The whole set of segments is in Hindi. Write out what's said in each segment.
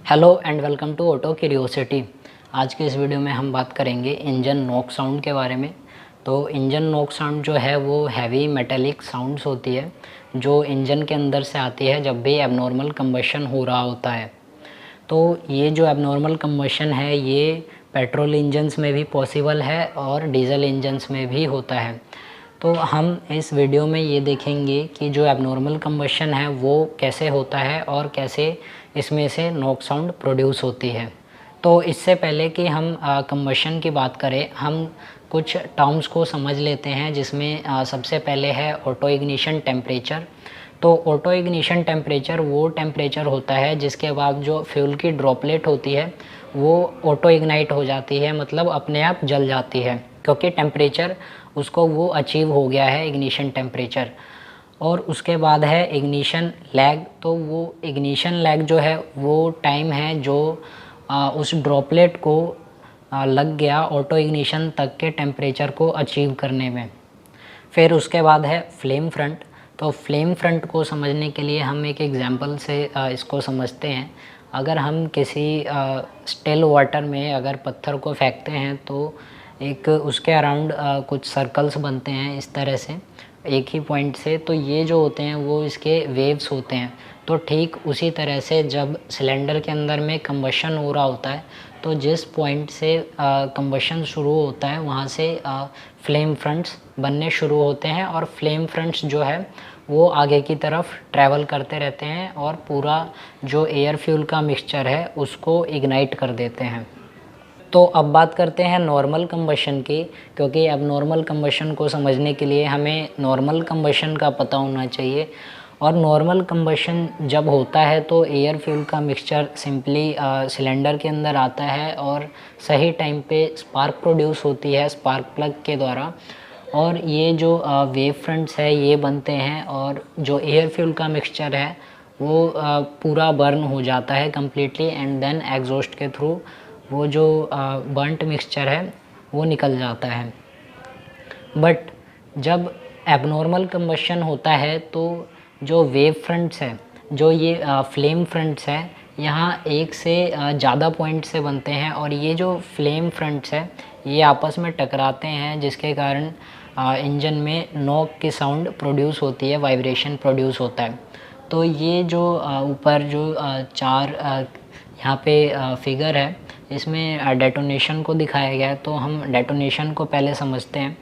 Hello and welcome to auto curiosity. आज के इस वीडियो में हम बात करेंगे इंजन नॉक साउंड के बारे में। तो इंजन नॉक साउंड जो है वो हैवी मेटेलिक साउंड्स होती है जो इंजन के अंदर से आती है जब भी एबनॉर्मल कंबशन हो रहा होता है। तो ये जो एबनॉर्मल कंबशन है ये पेट्रोल इंजन्स में भी पॉसिबल है और डीजल इंजन्स में भी होता है। तो हम इस वीडियो में ये देखेंगे कि जो एबनॉर्मल कंबशन है वो कैसे होता है और कैसे इसमें से नॉक साउंड प्रोड्यूस होती है। तो इससे पहले कि हम कंबशन की बात करें, हम कुछ टर्म्स को समझ लेते हैं, जिसमें सबसे पहले है ऑटो इग्निशन टेम्परेचर। तो ऑटो इग्निशन टेम्परेचर वो टेम्परेचर होता है जिसके बाद जो फ्यूल की ड्रॉपलेट होती है वो ऑटो इग्नाइट हो जाती है, मतलब अपने आप जल जाती है, क्योंकि टेम्परेचर उसको वो अचीव हो गया है, इग्निशन टेम्परेचर। और उसके बाद है इग्निशन लैग। तो वो इग्निशन लैग जो है वो टाइम है जो उस ड्रॉपलेट को लग गया ऑटो इग्निशन तक के टेम्परेचर को अचीव करने में। फिर उसके बाद है फ्लेम फ्रंट। तो फ्लेम फ्रंट को समझने के लिए हम एक एग्जांपल से इसको समझते हैं। अगर हम किसी स्टिल वाटर में अगर पत्थर को फेंकते हैं तो एक उसके अराउंड कुछ सर्कल्स बनते हैं इस तरह से एक ही पॉइंट से। तो ये जो होते हैं वो इसके वेव्स होते हैं। तो ठीक उसी तरह से जब सिलेंडर के अंदर में कंबशन हो रहा होता है तो जिस पॉइंट से कंबशन शुरू होता है वहाँ से फ्लेम फ्रंट्स बनने शुरू होते हैं, और फ्लेम फ्रंट्स जो है वो आगे की तरफ ट्रैवल करते रहते हैं और पूरा जो एयर फ्यूल का मिक्सचर है उसको इग्नाइट कर देते हैं। तो अब बात करते हैं नॉर्मल कंबशन की, क्योंकि अब नॉर्मल कंबशन को समझने के लिए हमें नॉर्मल कंबशन का पता होना चाहिए। और नॉर्मल कंबशन जब होता है तो एयर फ्यूल का मिक्सचर सिंपली सिलेंडर के अंदर आता है और सही टाइम पे स्पार्क प्रोड्यूस होती है स्पार्क प्लग के द्वारा, और ये जो वेव फ्रंट्स है ये बनते हैं और जो एयर फ्यूल का मिक्सचर है वो पूरा बर्न हो जाता है कम्प्लीटली, एंड देन एग्जॉस्ट के थ्रू वो जो बर्नट मिक्सचर है वो निकल जाता है। बट जब एबनॉर्मल कंबशन होता है तो जो वेव फ्रंट्स है, जो ये फ्लेम फ्रंट्स है, यहाँ एक से ज़्यादा पॉइंट से बनते हैं, और ये जो फ्लेम फ्रंट्स है ये आपस में टकराते हैं जिसके कारण इंजन में नॉक की साउंड प्रोड्यूस होती है, वाइब्रेशन प्रोड्यूस होता है। तो ये जो ऊपर जो चार यहाँ पे फिगर है इसमें डेटोनेशन को दिखाया गया है। तो हम डेटोनेशन को पहले समझते हैं।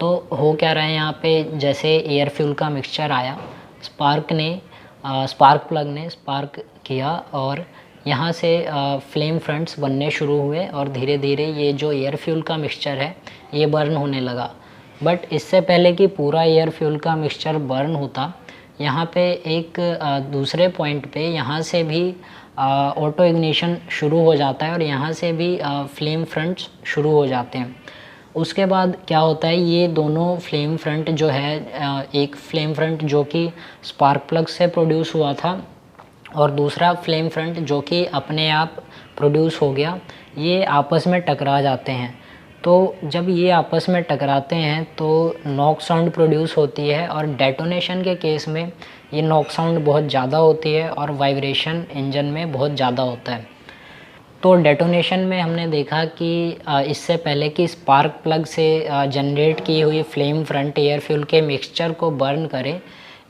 तो हो क्या रहा है यहाँ पे, जैसे एयर फ्यूल का मिक्सचर आया, स्पार्क प्लग ने स्पार्क किया और यहाँ से फ्लेम फ्रंट्स बनने शुरू हुए, और धीरे धीरे ये जो एयर फ्यूल का मिक्सचर है ये बर्न होने लगा। बट इससे पहले कि पूरा एयर फ्यूल का मिक्सचर बर्न होता, यहाँ पे एक दूसरे पॉइंट पे यहाँ से भी ऑटो इग्निशन शुरू हो जाता है और यहाँ से भी फ्लेम फ्रंट्स शुरू हो जाते हैं। उसके बाद क्या होता है, ये दोनों फ्लेम फ्रंट जो है, एक फ्लेम फ्रंट जो कि स्पार्क प्लग से प्रोड्यूस हुआ था और दूसरा फ्लेम फ्रंट जो कि अपने आप प्रोड्यूस हो गया, ये आपस में टकरा जाते हैं। तो जब ये आपस में टकराते हैं तो नॉक साउंड प्रोड्यूस होती है, और डेटोनेशन के केस में ये नॉक साउंड बहुत ज़्यादा होती है और वाइब्रेशन इंजन में बहुत ज़्यादा होता है। तो डेटोनेशन में हमने देखा कि इससे पहले कि स्पार्क प्लग से जनरेट की हुई फ्लेम फ्रंट एयर फ्यूल के मिक्सचर को बर्न करे,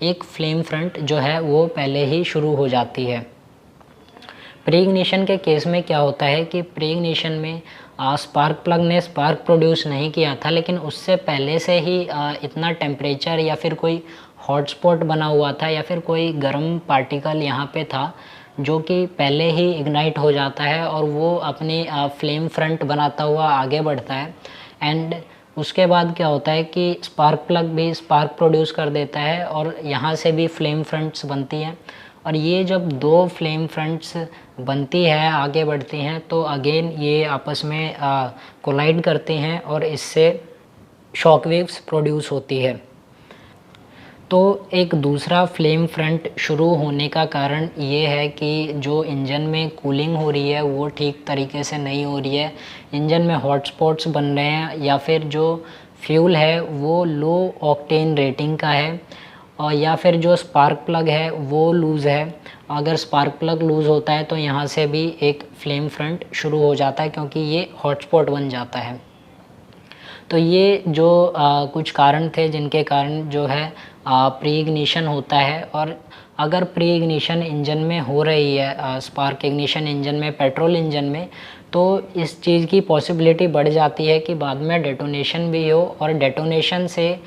एक फ्लेम फ्रंट जो है वो पहले ही शुरू हो जाती है। प्री इग्निशन के केस में क्या होता है कि प्री इग्निशन में स्पार्क प्लग ने स्पार्क प्रोड्यूस नहीं किया था, लेकिन उससे पहले से ही इतना टेम्परेचर या फिर कोई हॉटस्पॉट बना हुआ था या फिर कोई गर्म पार्टिकल यहाँ पे था जो कि पहले ही इग्नाइट हो जाता है और वो अपनी फ्लेम फ्रंट बनाता हुआ आगे बढ़ता है। एंड उसके बाद क्या होता है कि स्पार्क प्लग भी स्पार्क प्रोड्यूस कर देता है और यहाँ से भी फ्लेम फ्रंट्स बनती हैं, और ये जब दो फ्लेम फ्रंट्स बनती है आगे बढ़ती हैं तो अगेन ये आपस में कोलाइड करती हैं और इससे शॉक वेव्स प्रोड्यूस होती है। तो एक दूसरा फ्लेम फ्रंट शुरू होने का कारण ये है कि जो इंजन में कूलिंग हो रही है वो ठीक तरीके से नहीं हो रही है, इंजन में हॉटस्पॉट्स बन रहे हैं, या फिर जो फ्यूल है वो लो ऑक्टेन रेटिंग का है, और या फिर जो स्पार्क प्लग है वो लूज़ है, अगर स्पार्क प्लग लूज़ होता है तो यहाँ से भी एक फ्लेम फ्रंट शुरू हो जाता है, क्योंकि ये हॉटस्पॉट बन जाता है। तो ये जो कुछ कारण थे जिनके कारण जो है प्री इग्निशन होता है। और अगर प्री इग्निशन इंजन में हो रही है, स्पार्क इग्निशन इंजन में, पेट्रोल इंजन में, तो इस चीज़ की पॉसिबिलिटी बढ़ जाती है कि बाद में डेटोनेशन भी हो, और डेटोनेशन से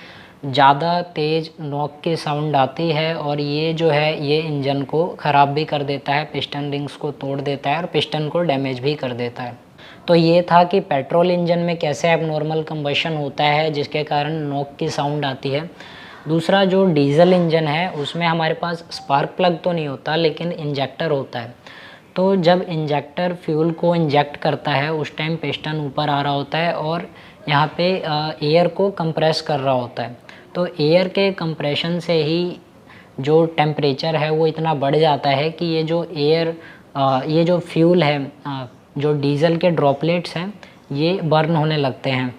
ज़्यादा तेज़ नॉक की साउंड आती है, और ये जो है ये इंजन को ख़राब भी कर देता है, पिस्टन रिंग्स को तोड़ देता है और पिस्टन को डैमेज भी कर देता है। तो ये था कि पेट्रोल इंजन में कैसे एबनॉर्मल कंबशन होता है जिसके कारण नॉक की साउंड आती है। दूसरा जो डीजल इंजन है उसमें हमारे पास स्पार्क प्लग तो नहीं होता, लेकिन इंजेक्टर होता है। तो जब इंजेक्टर फ्यूल को इंजेक्ट करता है उस टाइम पिस्टन ऊपर आ रहा होता है और यहाँ पे एयर को कंप्रेस कर रहा होता है। तो एयर के कंप्रेशन से ही जो टेम्परेचर है वो इतना बढ़ जाता है कि ये जो ये जो फ्यूल है, जो डीजल के ड्रॉपलेट्स हैं, ये बर्न होने लगते हैं।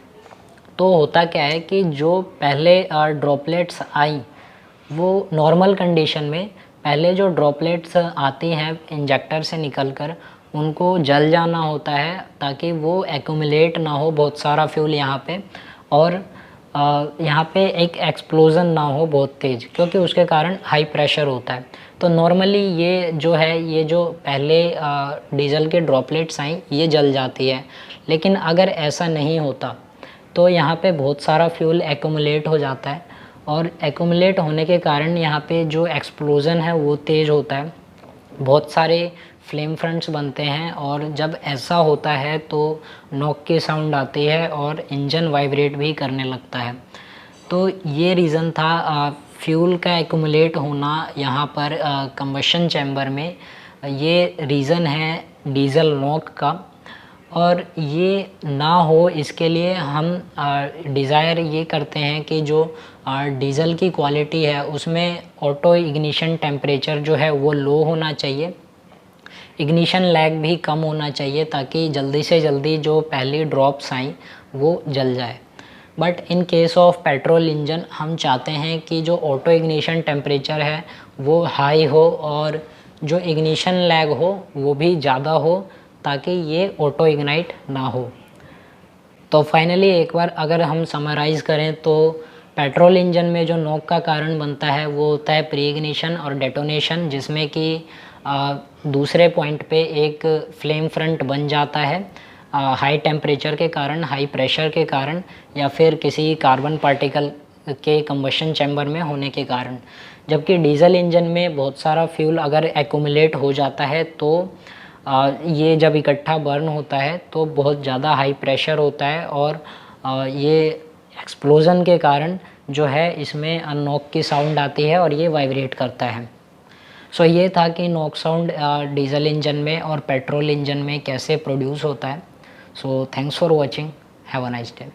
तो होता क्या है कि जो पहले ड्रॉपलेट्स आई वो नॉर्मल कंडीशन में, पहले जो ड्रॉपलेट्स आती हैं इंजेक्टर से निकलकर, उनको जल जाना होता है ताकि वो एक्यूमुलेट ना हो बहुत सारा फ्यूल यहाँ पे, और यहाँ पे एक एक्सप्लोज़न ना हो बहुत तेज़, क्योंकि उसके कारण हाई प्रेशर होता है। तो नॉर्मली ये जो है, ये जो पहले डीजल के ड्रॉपलेट्स आई ये जल जाती है। लेकिन अगर ऐसा नहीं होता तो यहाँ पे बहुत सारा फ्यूल एक्यूमुलेट हो जाता है, और एक्यूमुलेट होने के कारण यहाँ पे जो एक्सप्लोज़न है वो तेज़ होता है, बहुत सारे फ्लेम फ्रंट्स बनते हैं, और जब ऐसा होता है तो नॉक की साउंड आती है और इंजन वाइब्रेट भी करने लगता है। तो ये रीज़न था फ्यूल का एक्यूमुलेट होना यहाँ पर कंबशन चैम्बर में, ये रीज़न है डीजल नॉक का। और ये ना हो इसके लिए हम डिज़ायर ये करते हैं कि जो डीज़ल की क्वालिटी है उसमें ऑटो इग्निशन टेम्परेचर जो है वो लो होना चाहिए, इग्निशन लैग भी कम होना चाहिए, ताकि जल्दी से जल्दी जो पहली ड्रॉप्स आई वो जल जाए। But in case of petrol engine हम चाहते हैं कि जो ऑटो इग्निशन टेम्परेचर है वो हाई हो और जो इग्निशन लैग हो वो भी ज़्यादा हो, ताकि ये ऑटो इग्नाइट ना हो। तो फाइनली एक बार अगर हम समराइज़ करें तो पेट्रोल इंजन में जो नॉक का कारण बनता है वो होता है प्री इग्निशन और डेटोनेशन, जिसमें कि दूसरे पॉइंट पे एक फ्लेम फ्रंट बन जाता है हाई टेम्परेचर के कारण, हाई प्रेशर के कारण, या फिर किसी कार्बन पार्टिकल के कंबशन चैम्बर में होने के कारण। जबकि डीजल इंजन में बहुत सारा फ्यूल अगर एक्यूमुलेट हो जाता है तो ये जब इकट्ठा बर्न होता है तो बहुत ज़्यादा हाई प्रेशर होता है, और ये एक्सप्लोज़न के कारण जो है इसमें नॉक की साउंड आती है और ये वाइब्रेट करता है। सो ये था कि नॉक साउंड डीजल इंजन में और पेट्रोल इंजन में कैसे प्रोड्यूस होता है। So thanks for watching, have a nice day.